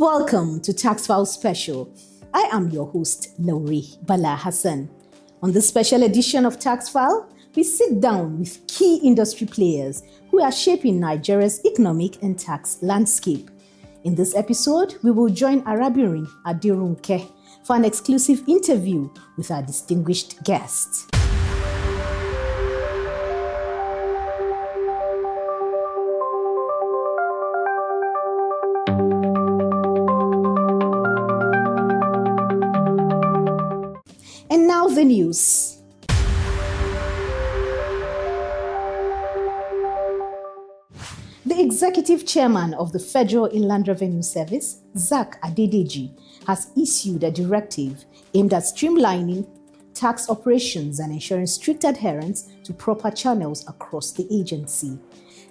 Welcome to Tax File Special. I am your host, Lauri Bala Hassan. On this special edition of Tax File, we sit down with key industry players who are shaping Nigeria's economic and tax landscape. In this episode, we will join Arabirin Adirunke for an exclusive interview with our distinguished guest. And now the news. The executive chairman of the Federal Inland Revenue Service, Nta Akure, has issued a directive aimed at streamlining tax operations and ensuring strict adherence to proper channels across the agency.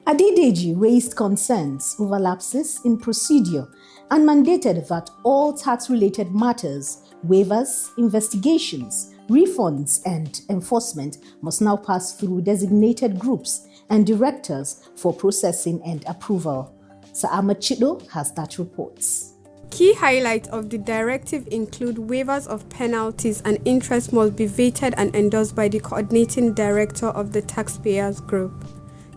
Akure raised concerns over lapses in procedure and mandated that all tax-related matters, waivers, investigations, refunds, and enforcement must now pass through designated groups and directors for processing and approval. Sir Ahmed Chido has that report. Key highlights of the directive include waivers of penalties and interest must be vetted and endorsed by the coordinating director of the taxpayers group.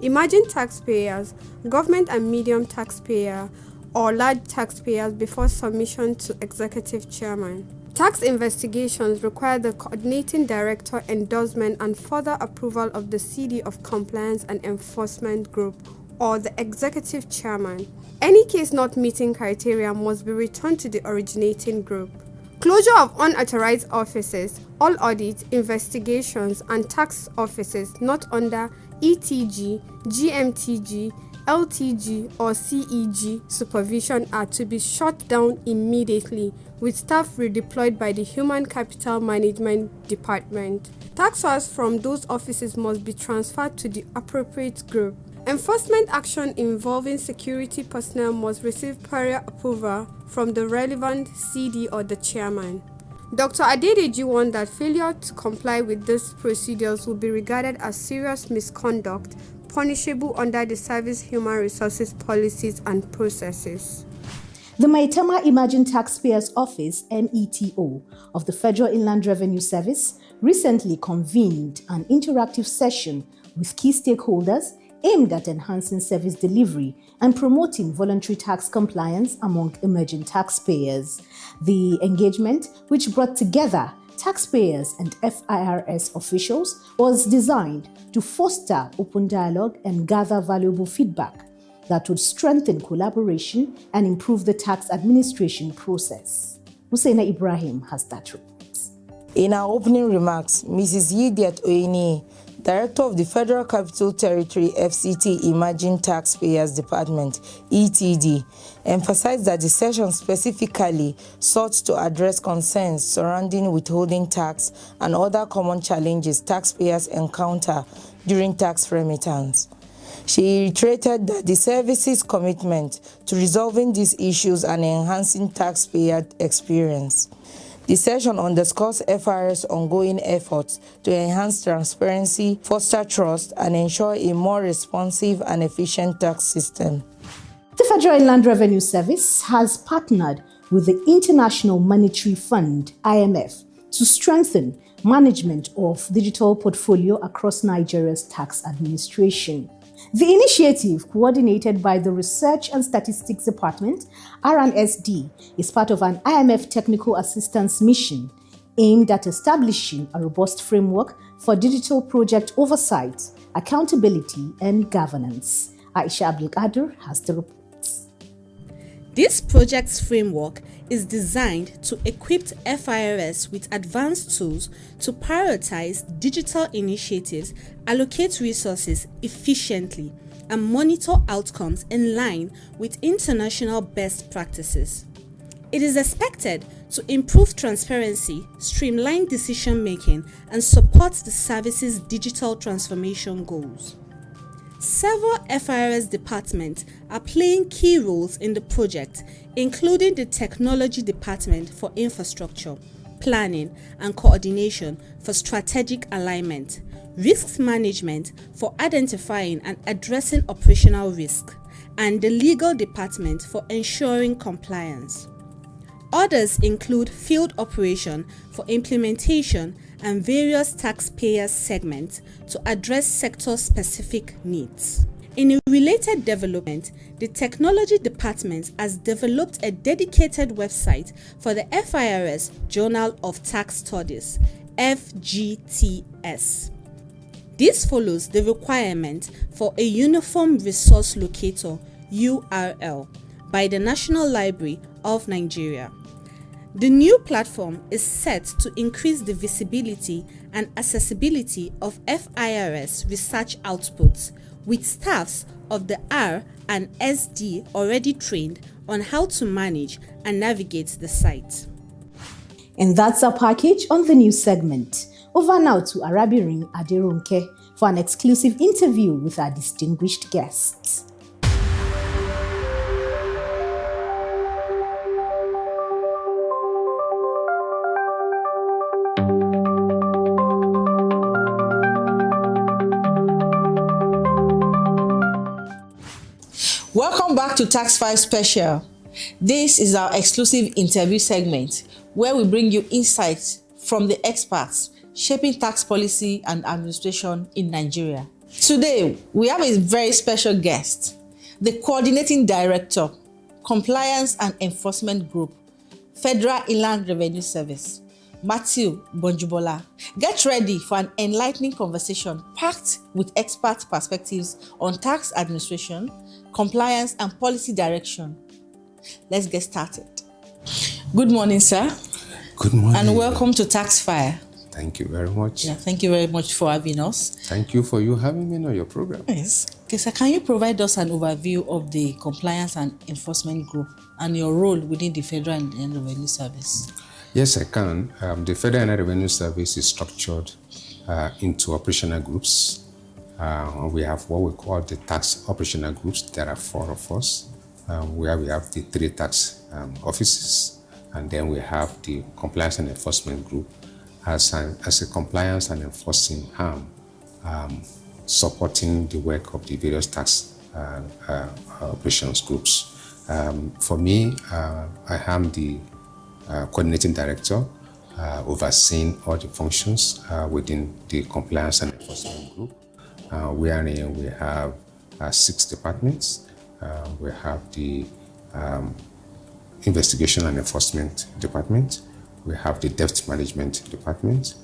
Imagine taxpayers, government and medium taxpayer, or large taxpayers before submission to executive chairman. Tax investigations require the coordinating director endorsement and further approval of the CD of Compliance and Enforcement Group or the executive chairman. Any case not meeting criteria must be returned to the originating group. Closure of unauthorized offices, all audit, investigations, and tax offices not under ETG, GMTG, LTG or CEG supervision are to be shut down immediately, with staff redeployed by the Human Capital Management Department. Tax files from those offices must be transferred to the appropriate group. Enforcement action involving security personnel must receive prior approval from the relevant CD or the chairman. Dr. Akure warned that failure to comply with these procedures will be regarded as serious misconduct, punishable under the Service Human Resources Policies and Processes. The Maitama Emerging Taxpayers Office, METO, of the Federal Inland Revenue Service recently convened an interactive session with key stakeholders aimed at enhancing service delivery and promoting voluntary tax compliance among emerging taxpayers. The engagement, which brought together taxpayers and FIRS officials, was designed to foster open dialogue and gather valuable feedback that would strengthen collaboration and improve the tax administration process. Hussaina Ibrahim has that report. In her opening remarks, Mrs. Yidiat Oyini, Director of the Federal Capital Territory FCT Emerging Taxpayers Department, ETD, emphasized that the session specifically sought to address concerns surrounding withholding tax and other common challenges taxpayers encounter during tax remittance. She reiterated that the service's commitment to resolving these issues and enhancing taxpayer experience. The session underscores FIR's ongoing efforts to enhance transparency, foster trust, and ensure a more responsive and efficient tax system. The Federal Inland Revenue Service has partnered with the International Monetary Fund, IMF, to strengthen management of digital portfolio across Nigeria's tax administration. The initiative, coordinated by the Research and Statistics Department, RNSD, is part of an IMF technical assistance mission aimed at establishing a robust framework for digital project oversight, accountability, and governance. Aisha Abdulkader has the report. This project's framework is designed to equip FIRS with advanced tools to prioritize digital initiatives, allocate resources efficiently, and monitor outcomes in line with international best practices. It is expected to improve transparency, streamline decision-making, and support the service's digital transformation goals. Several FIRS departments are playing key roles in the project, including the Technology Department for Infrastructure, Planning and Coordination for Strategic Alignment, Risks Management for identifying and addressing operational risk, and the legal department for ensuring compliance. Others include field operation for implementation and various taxpayer segments to address sector-specific needs. In a related development, the Technology Department has developed a dedicated website for the FIRS Journal of Tax Studies, FGTS. This follows the requirement for a Uniform Resource Locator, URL, by the National Library of Nigeria. The new platform is set to increase the visibility and accessibility of FIRS research outputs, with staffs of the R and SD already trained on how to manage and navigate the site. And that's our package on the news segment. Over now to Arabirin Aderunke for an exclusive interview with our distinguished guests. Welcome back to Tax File Special. This is our exclusive interview segment where we bring you insights from the experts shaping tax policy and administration in Nigeria. Today, we have a very special guest, the Coordinating Director, Compliance and Enforcement Group, Federal Inland Revenue Service, Matthew Bonjubola. Get ready for an enlightening conversation packed with expert perspectives on tax administration, compliance, and policy direction. Let's get started. Good morning, sir. Good morning. And welcome to Tax File. Thank you very much. Yeah, thank you very much for having us. Thank you for having me on your program. Yes. Okay, sir, can you provide us an overview of the Compliance and Enforcement Group and your role within the Federal Inland Revenue Service? Yes, I can. The Federal Inland Revenue Service is structured into operational groups. We have what we call the tax operational groups. There are 4 of us, where we have the 3 tax offices, and then we have the Compliance and Enforcement Group as a compliance and enforcing arm, supporting the work of the various tax operations groups. For me, I am the coordinating director, overseeing all the functions within the Compliance and Enforcement Group. Wherein we have 6 departments. We have the Investigation and Enforcement Department. We have the Debt Management Department.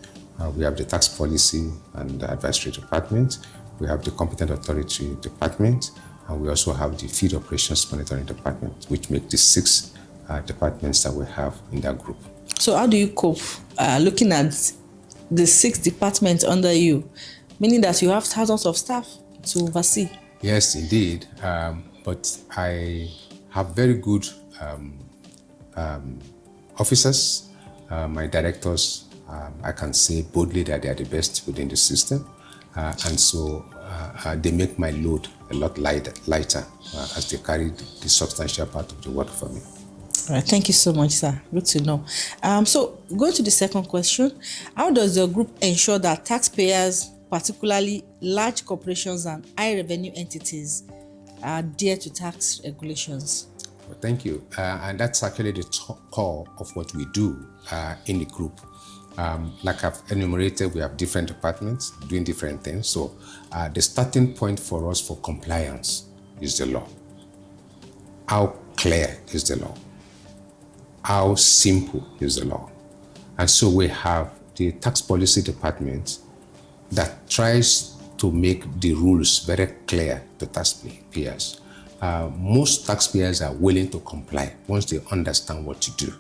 We have the Tax Policy and Advisory Department. We have the Competent Authority Department. And we also have the Field Operations Monitoring Department, which make the 6 departments that we have in that group. So how do you cope looking at the 6 departments under you, meaning that you have thousands of staff to oversee? Yes, indeed. But I have very good officers. My directors, I can say boldly that they are the best within the system. And so they make my load a lot lighter as they carry the substantial part of the work for me. All right, thank you so much, sir. Good to know. So going to the second question, how does your group ensure that taxpayers, particularly large corporations and high revenue entities, adhere to tax regulations? Well, thank you. And that's actually the core of what we do in the group. Like I've enumerated, we have different departments doing different things. So the starting point for us for compliance is the law. How clear is the law? How simple is the law? And so we have the tax policy department that tries to make the rules very clear to taxpayers. Most taxpayers are willing to comply once they understand what to do.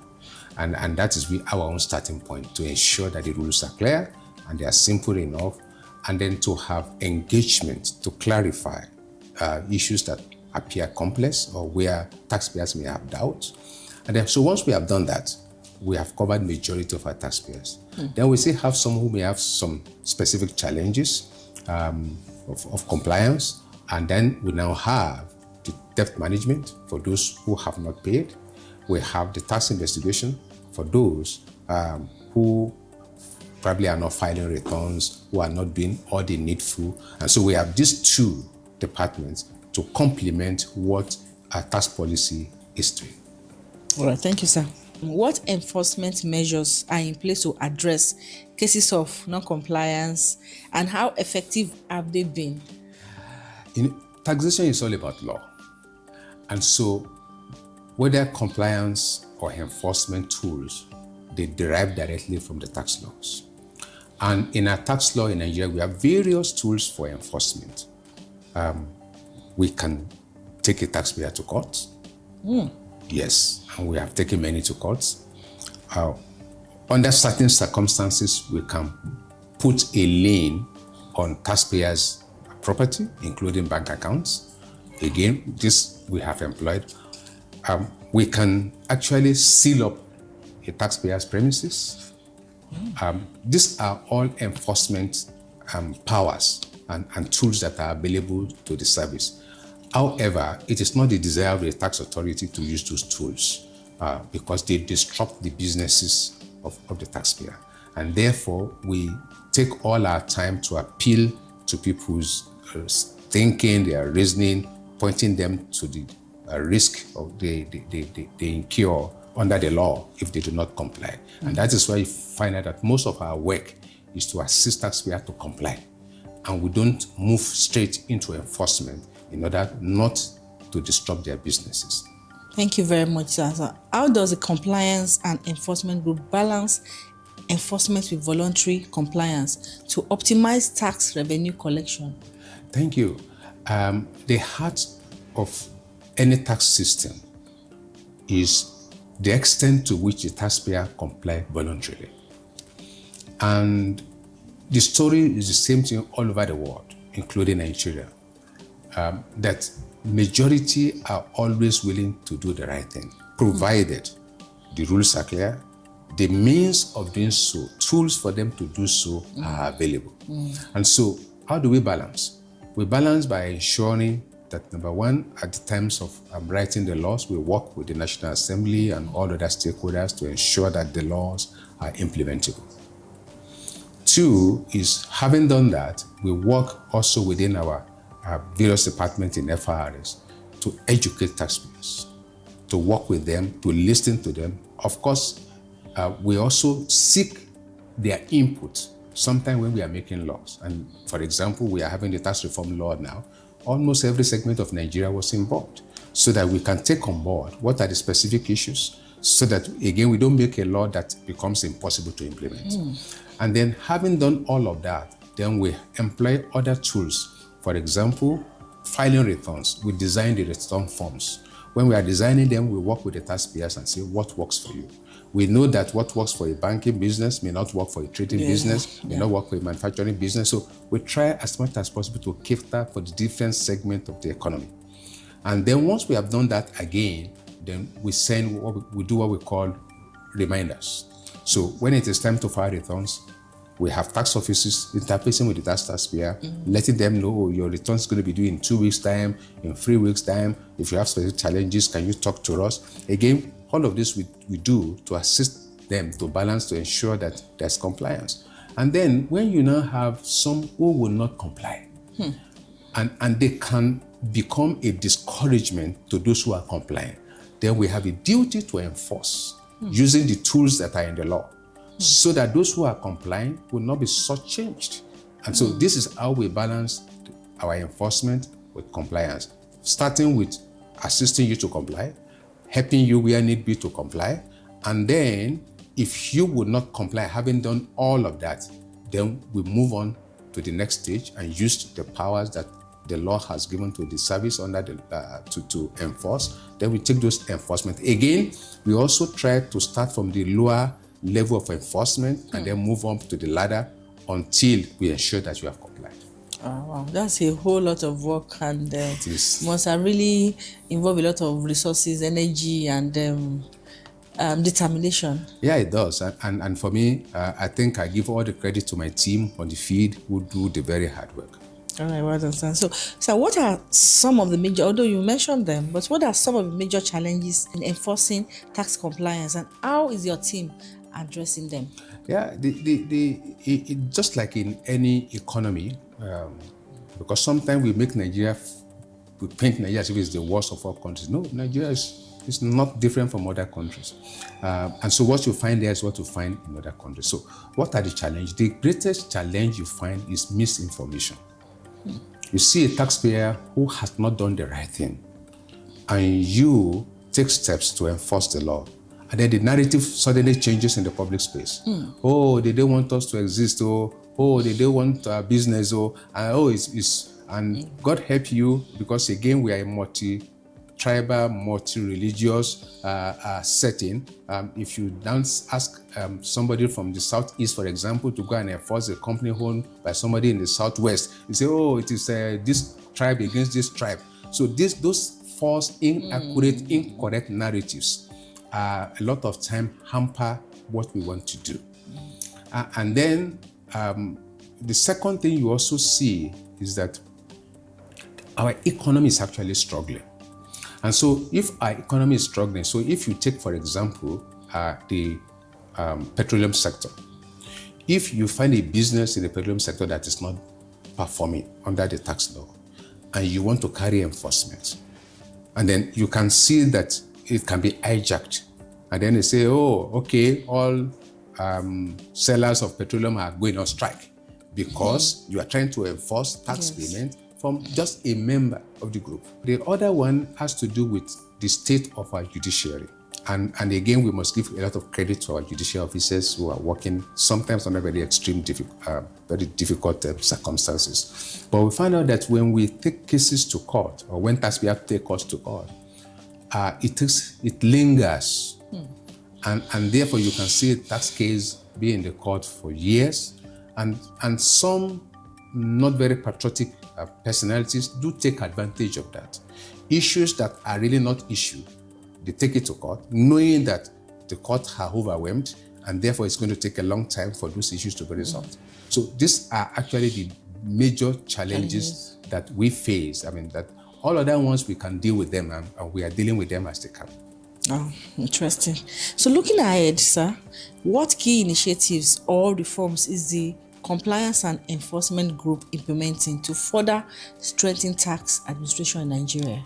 And that is our own starting point, to ensure that the rules are clear and they are simple enough, and then to have engagement to clarify issues that appear complex or where taxpayers may have doubts. And then, so once we have done that, we have covered majority of our taxpayers. Then we still have some who may have some specific challenges of compliance. And then we now have the debt management for those who have not paid. We have the tax investigation for those who probably are not filing returns, who are not doing all the needful. And so we have these 2 departments to complement what our tax policy is doing. All right, thank you, sir. What enforcement measures are in place to address cases of non-compliance, and how effective have they been? Taxation is all about law. And so whether compliance or enforcement tools, they derive directly from the tax laws. And in our tax law in Nigeria, we have various tools for enforcement. We can take a taxpayer to court. Yes, and we have taken many to court. Under certain circumstances, we can put a lien on taxpayers' property, including bank accounts. Again, this we have employed. We can actually seal up a taxpayer's premises. These are all enforcement powers and tools that are available to the service. However, it is not the desire of the tax authority to use those tools because they disrupt the businesses of the taxpayer. And therefore, we take all our time to appeal to people's thinking, their reasoning, pointing them to the risk of they incur under the law if they do not comply. And that is why you find out that most of our work is to assist taxpayers to comply. And we don't move straight into enforcement in order not to disrupt their businesses. Thank you very much, sir. How does the compliance and enforcement group balance enforcement with voluntary compliance to optimize tax revenue collection? Thank you. The heart of any tax system is the extent to which the taxpayer comply voluntarily. And the story is the same thing all over the world, including Nigeria, that majority are always willing to do the right thing, provided the rules are clear, the means of doing so, tools for them to do so are available. And so how do we balance? We balance by ensuring that, number one, at the times of writing the laws, we work with the National Assembly and all other stakeholders to ensure that the laws are implementable. Two is, having done that, we work also within our various departments in FIRS to educate taxpayers, to work with them, to listen to them. Of course, we also seek their input sometimes when we are making laws. And for example, we are having the tax reform law now. Almost every segment of Nigeria was involved so that we can take on board what are the specific issues so that, again, we don't make a law that becomes impossible to implement. And then having done all of that, then we employ other tools. For example, filing returns. We design the return forms. When we are designing them, we work with the taxpayers and say what works for you. We know that what works for a banking business may not work for a trading business, may not work for a manufacturing business. So we try as much as possible to cater for the different segments of the economy. And then once we have done that again, then we do what we call reminders. So when it is time to file returns, we have tax offices interfacing with the taxpayer, letting them know, your return is going to be due in 2 weeks' time, in 3 weeks' time. If you have specific challenges, can you talk to us? Again, all of this we do to assist them to balance, to ensure that there's compliance. And then when you now have some who will not comply, and they can become a discouragement to those who are compliant, then we have a duty to enforce using the tools that are in the law, so that those who are complying will not be shortchanged. And so this is how we balance our enforcement with compliance, starting with assisting you to comply, helping you where need be to comply, and then if you would not comply, having done all of that, then we move on to the next stage and use the powers that the law has given to the service under the to enforce. Then we take those enforcement. Again, we also try to start from the lower level of enforcement and then move on to the ladder until we ensure that you have complied. Wow, that's a whole lot of work, and must have really involve a lot of resources, energy, and determination. Yeah, it does. And for me, I think I give all the credit to my team on the field who do the very hard work. All right, well done. So what are some of the major, although you mentioned them, but what are some of the major challenges in enforcing tax compliance, and how is your team addressing them? Yeah, just like in any economy, because sometimes we make Nigeria we paint Nigeria as if it's the worst of all countries. No, Nigeria is not different from other countries. And so what you find there is what you find in other countries. So what are the challenges? The greatest challenge you find is misinformation. You see a taxpayer who has not done the right thing, and you take steps to enforce the law. And then the narrative suddenly changes in the public space. Oh, they don't want us to exist. Oh, they don't want business. And God help you, because again, we are a multi-tribal, multi-religious setting. If you don't ask somebody from the southeast, for example, to go and enforce a company owned by somebody in the southwest, you say, oh, it is this tribe against this tribe. So those false, inaccurate, incorrect narratives a lot of time hamper what we want to do. And then the second thing you also see is that our economy is actually struggling. And so if our economy is struggling, so if you take, for example, the petroleum sector, if you find a business in the petroleum sector that is not performing under the tax law, and you want to carry enforcement, and then you can see that it can be hijacked. And then they say, oh, okay, all sellers of petroleum are going on strike because you are trying to enforce tax payment from just a member of the group. The other one has to do with the state of our judiciary. And again, we must give a lot of credit to our judicial officers who are working sometimes under very extreme, very difficult circumstances. But we find out that when we take cases to court, or when taxpayers take us to court, it lingers. And therefore you can see a tax case be in the court for years, and some not very patriotic personalities do take advantage of that. Issues that are really not issued, they take it to court, knowing that the court are overwhelmed, and therefore it's going to take a long time for those issues to be resolved. So these are actually the major challenges that we face. I mean, that all other ones we can deal with them, and we are dealing with them as they come. Oh, interesting. So looking ahead, sir, what key initiatives or reforms is the Compliance and Enforcement Group implementing to further strengthen tax administration in Nigeria?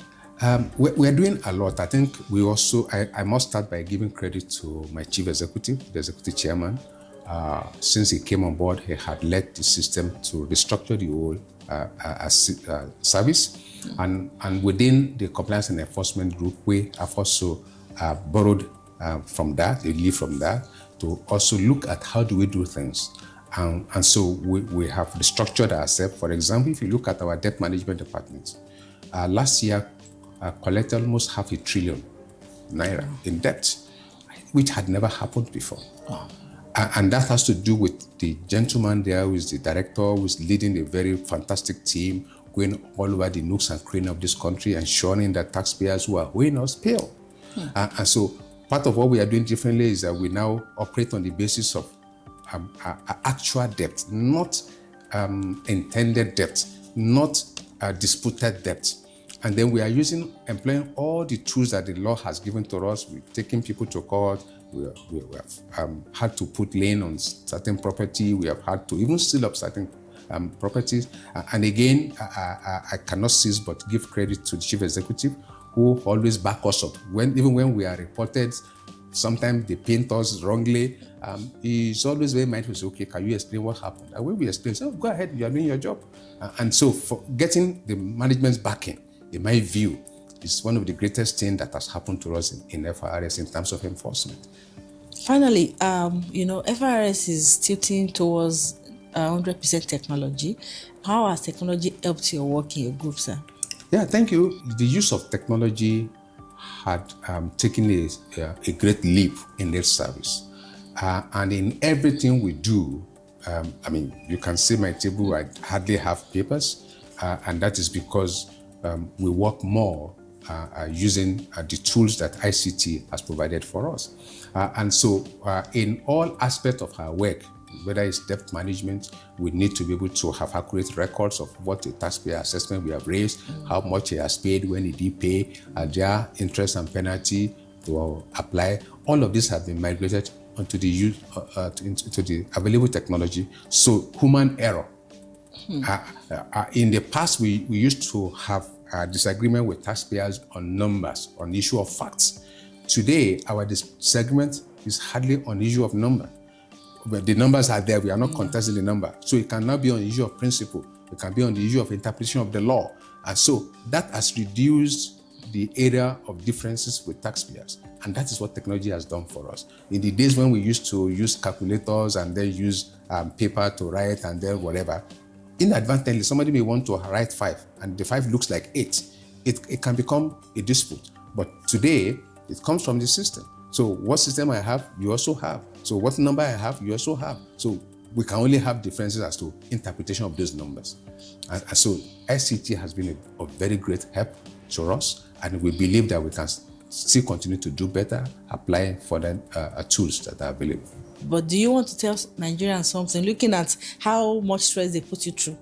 We're doing a lot. I think we also, I must start by giving credit to my chief executive, the executive chairman. Since he came on board, he had led the system to restructure the whole service. And within the Compliance and Enforcement Group, we have also borrowed from that, a leaf from that, to also look at how do we do things. And so we have restructured ourselves. For example, if you look at our debt management department, last year collected almost ₹500 billion in debt, which had never happened before. And that has to do with the gentleman there who is the director, who is leading a very fantastic team, going all over the nooks and crannies of this country, ensuring that taxpayers who are owing us pay. And so part of what we are doing differently is that we now operate on the basis of actual debt, not intended debt, not disputed debt. And then we are employing all the tools that the law has given to us. We're taking people to court. We have had to put lien on certain property. We have had to even seal up certain properties. And again, I cannot cease but give credit to the chief executive, who always back us up. Even when we are reported, sometimes they paint us wrongly. He's always very mindful. So, okay, can you explain what happened? And when we explain, so go ahead, you are doing your job. And so for getting the management's backing, in my view, is one of the greatest things that has happened to us in FRS in terms of enforcement. Finally, FRS is tilting towards 100% technology. How has technology helped your work in your group, sir? Yeah, thank you. The use of technology had taken a great leap in their service. And in everything we do, you can see my table, I hardly have papers, and that is because we work more using the tools that ICT has provided for us. And so in all aspects of our work, whether it's debt management, we need to be able to have accurate records of what the taxpayer assessment we have raised, how much he has paid, when did he pay, their interest and penalty to apply. All of this have been migrated onto the use into the available technology. So human error. In the past, we used to have disagreement with taxpayers on numbers, on the issue of facts. Today, our disagreement is hardly on the issue of number. But the numbers are there, we are not contesting the number. So it cannot be on the issue of principle, it can be on the issue of interpretation of the law. And so that has reduced the area of differences with taxpayers. And that is what technology has done for us. In the days when we used to use calculators and then use paper to write and then whatever, inadvertently somebody may want to write 5 and the 5 looks like 8. It can become a dispute. But today, it comes from the system. So what system I have, you also have. So what number I have, you also have. So we can only have differences as to interpretation of those numbers. And so ICT has been a very great help to us, and we believe that we can still continue to do better, applying for the tools that are available. But do you want to tell Nigerians something, looking at how much stress they put you through?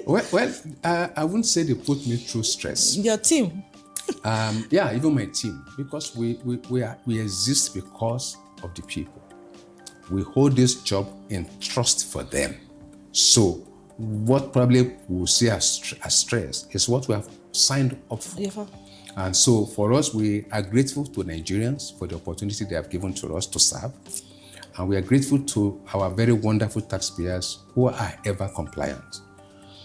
Well, I wouldn't say they put me through stress. Your team? Yeah, even my team, because we exist because of the people. We hold this job in trust for them. So what probably we'll see as stress is what we have signed up for. Yeah. And so for us, we are grateful to Nigerians for the opportunity they have given to us to serve. And we are grateful to our very wonderful taxpayers who are ever compliant.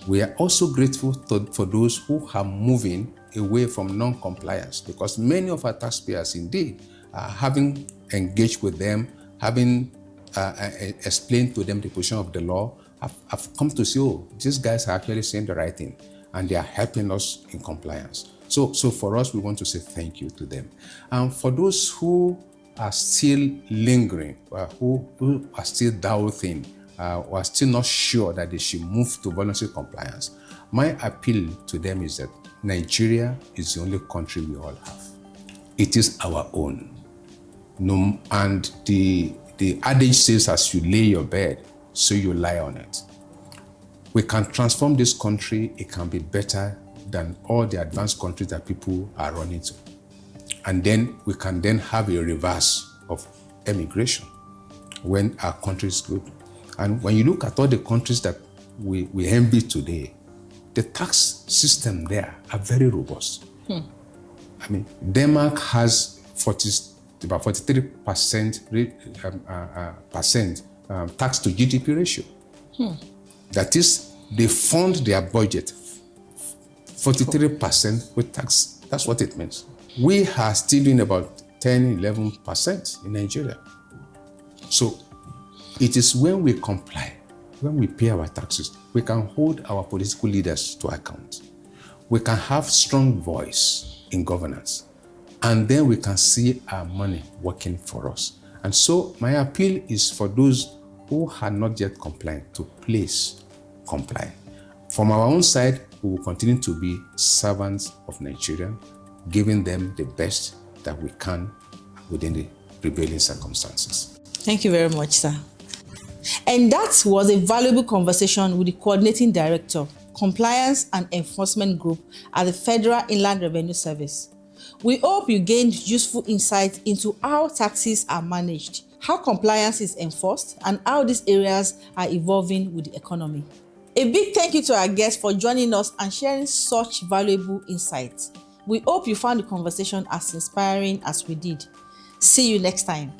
We are also grateful for those who are moving away from non-compliance, because many of our taxpayers indeed, having engaged with them, having explained to them the position of the law, have come to see, oh, these guys are actually saying the right thing and they are helping us in compliance. So for us, we want to say thank you to them. And for those who are still lingering, who are still doubting, or are still not sure that they should move to voluntary compliance, my appeal to them is that Nigeria is the only country we all have. It is our own. And the adage says, as you lay your bed, so you lie on it. We can transform this country. It can be better than all the advanced countries that people are running to. And then we can then have a reverse of emigration when our country is good. And when you look at all the countries that we envy today, the tax system there are very robust. I mean, Denmark has about 43% tax to GDP ratio. That is, they fund their budget 43% with tax. That's what it means. We are still doing about 10-11% in Nigeria. So it is when we comply, when we pay our taxes, we can hold our political leaders to account. We can have strong voice in governance, and then we can see our money working for us. And so my appeal is for those who are not yet compliant to please comply. From our own side, we will continue to be servants of Nigeria, giving them the best that we can within the prevailing circumstances. Thank you very much, sir. And that was a valuable conversation with the Coordinating Director, Compliance and Enforcement Group at the Federal Inland Revenue Service. We hope you gained useful insight into how taxes are managed, how compliance is enforced, and how these areas are evolving with the economy. A big thank you to our guests for joining us and sharing such valuable insights. We hope you found the conversation as inspiring as we did. See you next time.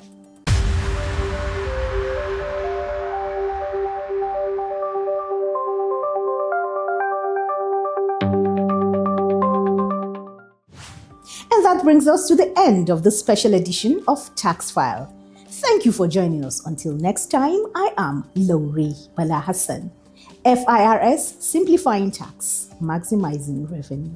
And that brings us to the end of the special edition of Tax File. Thank you for joining us. Until next time, I am Lowry Bala Hassan. FIRS, simplifying tax, maximizing revenue.